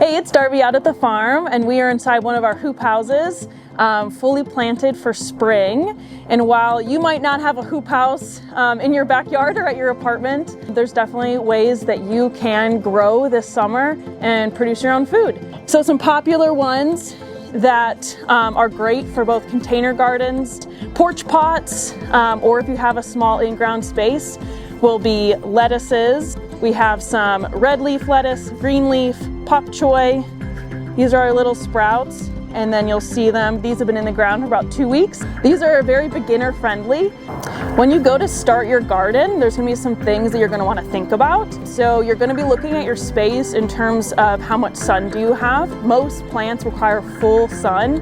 Hey, it's Darby out at the farm, and we are inside one of our hoop houses, fully planted for spring. And while you might not have a hoop house in your backyard or at your apartment, there's definitely ways that you can grow this summer and produce your own food. So some popular ones that are great for both container gardens, porch pots, or if you have a small in-ground space, will be lettuces. We have some red leaf lettuce, green leaf, pop choy. These are our little sprouts, and then you'll see them. These have been in the ground for about 2 weeks. These are very beginner friendly. When you go to start your garden, there's gonna be some things that you're gonna wanna think about. So you're gonna be looking at your space in terms of how much sun do you have. Most plants require full sun,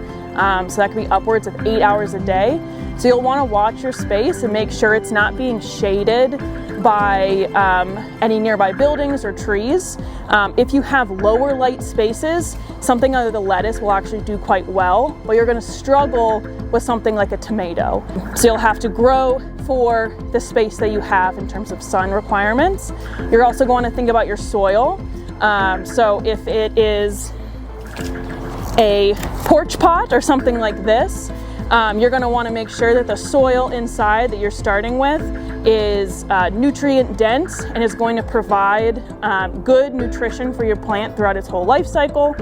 so that could be upwards of 8 hours a day. So you'll wanna watch your space and make sure it's not being shaded by any nearby buildings or trees. If you have lower light spaces, something other than lettuce will actually do quite well, but you're gonna struggle with something like a tomato. So you'll have to grow for the space that you have in terms of sun requirements. You're also going to think about your soil. So if it is a porch pot or something like this, you're going to want to make sure that the soil inside that you're starting with is nutrient dense and is going to provide good nutrition for your plant throughout its whole life cycle.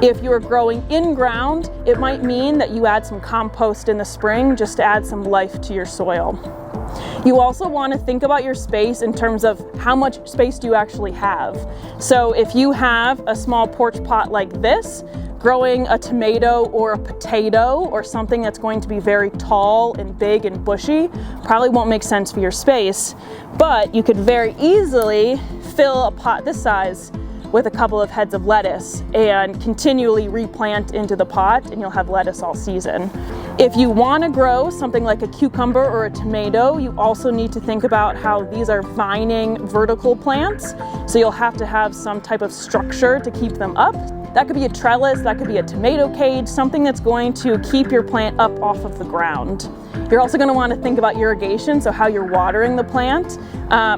If you are growing in ground, it might mean that you add some compost in the spring just to add some life to your soil. You also want to think about your space in terms of how much space do you actually have. So if you have a small porch pot like this, growing a tomato or a potato or something that's going to be very tall and big and bushy probably won't make sense for your space, but you could very easily fill a pot this size with a couple of heads of lettuce and continually replant into the pot, and you'll have lettuce all season. If you want to grow something like a cucumber or a tomato, you also need to think about how these are vining vertical plants, so you'll have to have some type of structure to keep them up. That could be a trellis, that could be a tomato cage, something that's going to keep your plant up off of the ground. You're also going to want to think about irrigation, so how you're watering the plant.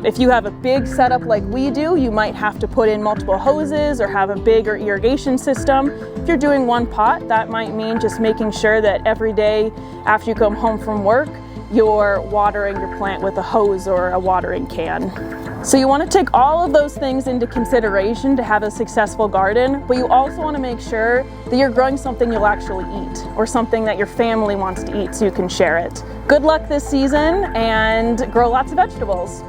If you have a big setup like we do, you might have to put in multiple hoses or have a bigger irrigation system. If you're doing one pot, that might mean just making sure that every day after you come home from work, you're watering your plant with a hose or a watering can. So you want to take all of those things into consideration to have a successful garden, but you also want to make sure that you're growing something you'll actually eat or something that your family wants to eat so you can share it. Good luck this season and grow lots of vegetables.